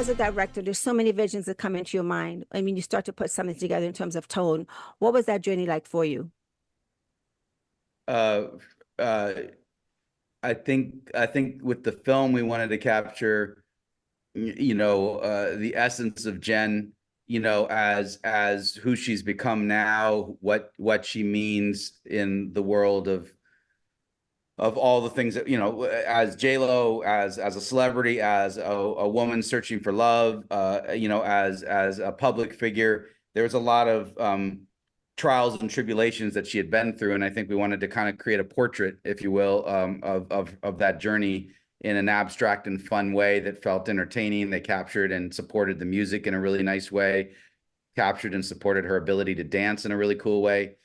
as a director, there's so many visions that come into your mind. I mean, you start to put something together in terms of tone. What was that journey like for you? Uh, uh, I think with the film we wanted to capture, the essence of Jen, as who she's become now, what she means in the world of all the things that, as J-Lo, as a celebrity, as a woman searching for love, as a public figure. There was a lot of trials and tribulations that she had been through, and I think we wanted to kind of create a portrait, if you will, of that journey in an abstract and fun way that felt entertaining. They captured and supported the music in a really nice way, captured and supported her ability to dance in a really cool way,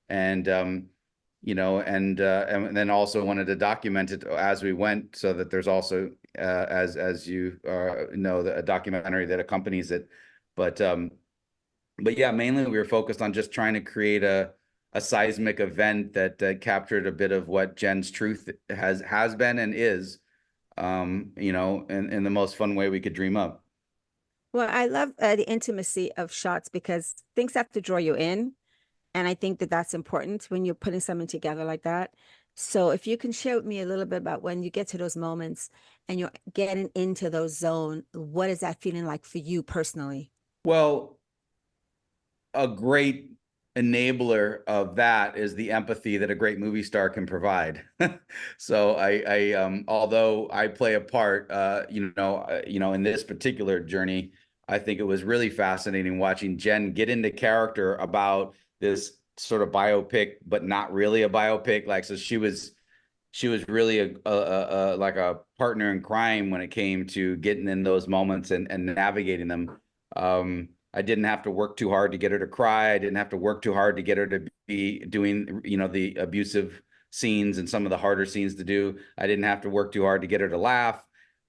and and then also wanted to document it as we went, so that there's also, as you a documentary that accompanies it. But yeah, mainly we were focused on just trying to create a seismic event that captured a bit of what Jen's truth has been and is, in the most fun way we could dream up. Well, I love the intimacy of shots because things have to draw you in. And I think that that's important when you're putting something together like that. So if you can share with me a little bit about when you get to those moments and you're getting into those zone, what is that feeling like for you personally? Well, a great enabler of that is the empathy that a great movie star can provide. So although I play a part, in this particular journey, I think it was really fascinating watching Jen get into character about this sort of biopic, but not really a biopic. Like, so she was really like a partner in crime when it came to getting in those moments and navigating them. I didn't have to work too hard to get her to cry. I didn't have to work too hard to get her to be doing, the abusive scenes and some of the harder scenes to do. I didn't have to work too hard to get her to laugh.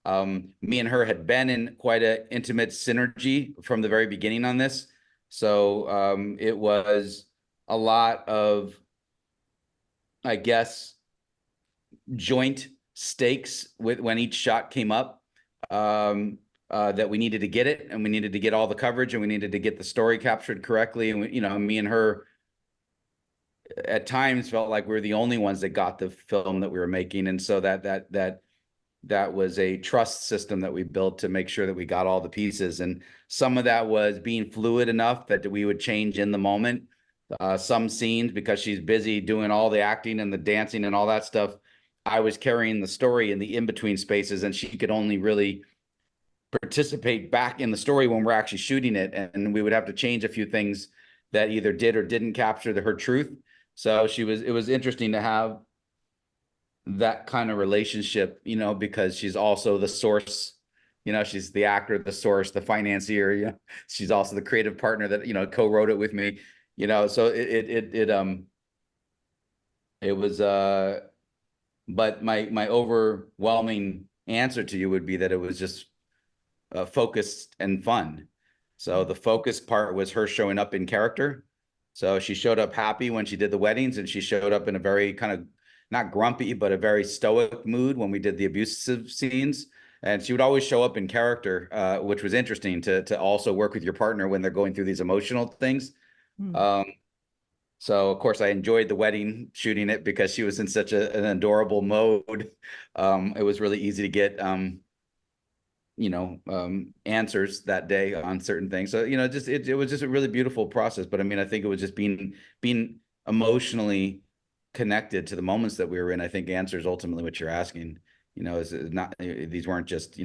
Me and her had been in quite an intimate synergy from the very beginning on this. So it was a lot of, I guess, joint stakes when each shot came up. That we needed to get it, and we needed to get all the coverage, and we needed to get the story captured correctly. And me and her at times felt like we were the only ones that got the film that we were making. And so that was a trust system that we built to make sure that we got all the pieces. And some of that was being fluid enough that we would change in the moment. Some scenes, because she's busy doing all the acting and the dancing and all that stuff, I was carrying the story in the in-between spaces, and she could only really participate back in the story when we're actually shooting it. And we would have to change a few things that either did or didn't capture her truth. So it was interesting to have that kind of relationship, because she's also the source, she's the actor, the source, the financier, she's also the creative partner that, co-wrote it with me, so it was, but my overwhelming answer to you would be that it was just focused and fun. So the focus part was her showing up in character. So she showed up happy when she did the weddings, and she showed up in a very kind of not grumpy, but a very stoic mood when we did the abusive scenes. And she would always show up in character, which was interesting to also work with your partner when they're going through these emotional things. So of course I enjoyed the wedding shooting it because she was in such an adorable mode. It was really easy to get answers that day on certain things. So, it was just a really beautiful process. But I mean, I think it was just being emotionally connected to the moments that we were in. I think answers ultimately what you're asking, is not, these weren't just,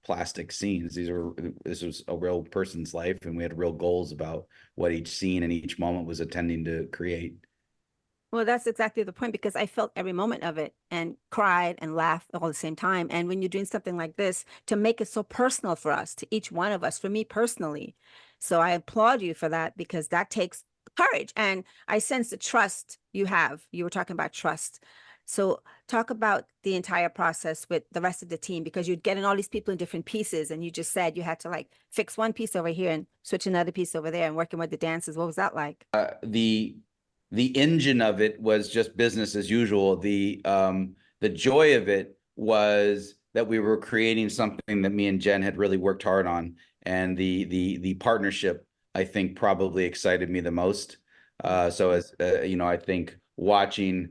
plastic scenes. This was a real person's life, and we had real goals about what each scene and each moment was intending to create. Well, that's exactly the point, because I felt every moment of it and cried and laughed all at the same time. And when you're doing something like this, to make it so personal for us, to each one of us, for me personally. So I applaud you for that, because that takes courage. And I sense the trust you have. You were talking about trust. So talk about the entire process with the rest of the team, because you're getting all these people in different pieces. And you just said you had to like fix one piece over here and switch another piece over there and working with the dancers. What was that like? The engine of it was just business as usual. The joy of it was that we were creating something that me and Jen had really worked hard on, and the partnership, I think, probably excited me the most. So as you know, I think watching,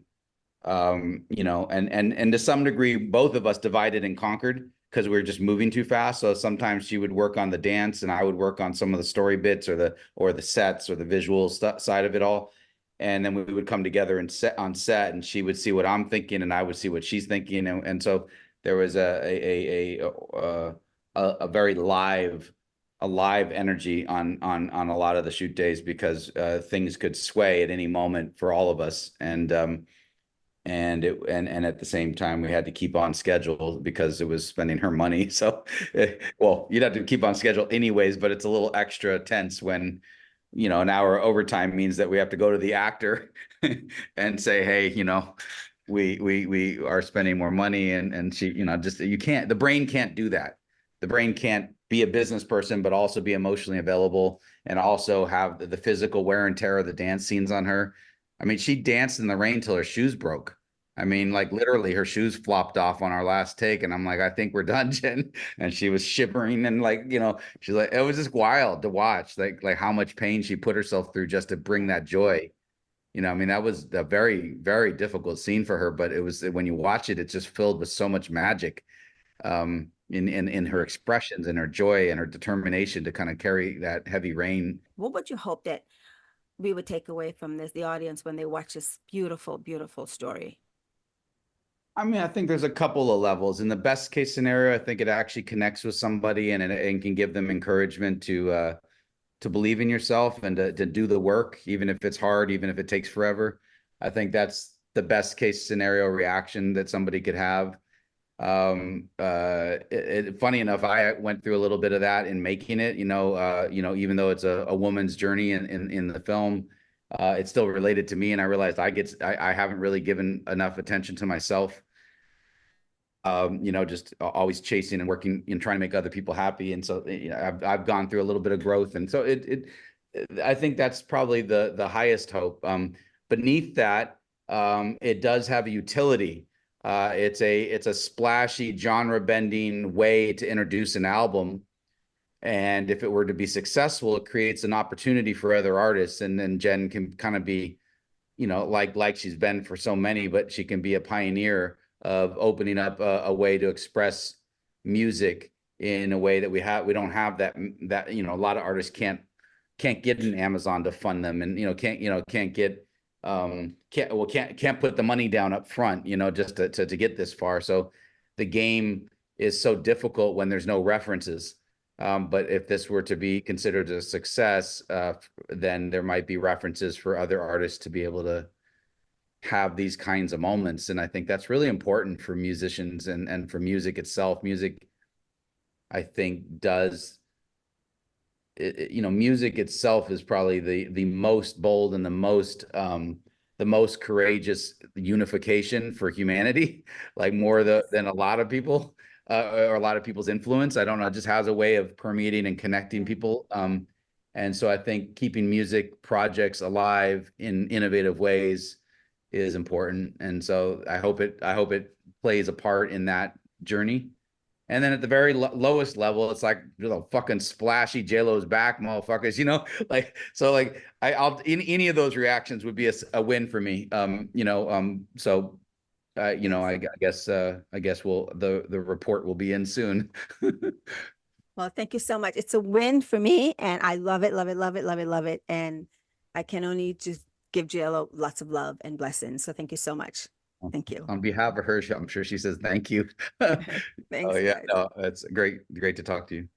you know, and to some degree, both of us divided and conquered because we were just moving too fast. So sometimes she would work on the dance and I would work on some of the story bits or the sets or the visual side of it all. And then we would come together and set on set, and she would see what I'm thinking and I would see what she's thinking. And so there was a very live energy on a lot of the shoot days, because things could sway at any moment for all of us. And at the same time we had to keep on schedule because it was spending her money. So well, you'd have to keep on schedule anyways, but it's a little extra tense when, you know, an hour overtime means that we have to go to the actor and say, hey, you know, we are spending more money. And she, you know, just, you can't, the brain can't do that. The brain can't be a business person but also be emotionally available and also have the physical wear and tear of the dance scenes on her. I mean, she danced in the rain till her shoes broke. I mean, like literally her shoes flopped off on our last take. And I'm like, I think we're done, Jen. And she was shivering and like, you know, she's like, it was just wild to watch, like how much pain she put herself through just to bring that joy. You know, I mean, that was a very, very difficult scene for her, but it was, when you watch it, it's just filled with so much magic, in her expressions and her joy and her determination to kind of carry that heavy rain. What would you hope that we would take away from this, the audience, when they watch this beautiful, beautiful story? I mean, I think there's a couple of levels. In the best case scenario, I think it actually connects with somebody and can give them encouragement to believe in yourself and to do the work, even if it's hard, even if it takes forever. I think that's the best case scenario reaction that somebody could have. Funny enough, I went through a little bit of that in making it, you know, even though it's a woman's journey in the film, it's still related to me. And I realized I haven't really given enough attention to myself. You know, just always chasing and working and trying to make other people happy. And so, you know, I've gone through a little bit of growth. And so I think that's probably the highest hope. Beneath that, it does have a utility. It's a splashy, genre-bending way to introduce an album. And if it were to be successful, it creates an opportunity for other artists. And then Jen can kind of be, you know, like she's been for so many, but she can be a pioneer of opening up a way to express music in a way that we don't have that, you know, a lot of artists can't get an Amazon to fund them, and, you know, can't get can't put the money down up front, you know, just to get this far. So the game is so difficult when there's no references. But if this were to be considered a success, then there might be references for other artists to be able to have these kinds of moments. And I think that's really important for musicians and for music itself. Music, I think, does you know, music itself is probably the most bold and the most courageous unification for humanity, like more than a lot of people, or a lot of people's influence. I don't know, it just has a way of permeating and connecting people. And so I think keeping music projects alive in innovative ways is important. And so I hope it plays a part in that journey. And then at the very lowest level, it's like, you know, fucking splashy JLo's back, motherfuckers, you know, like, so like I'll in any of those reactions would be a win for me. You know, so you know, I guess the report will be in soon. Well, thank you so much. It's a win for me, and I love it, love it, love it, love it, love it. And I can only just give JLo lots of love and blessings. So thank you so much. Thank you. On behalf of her, I'm sure she says thank you. Oh Thanks, yeah, guys. no, it's great to talk to you.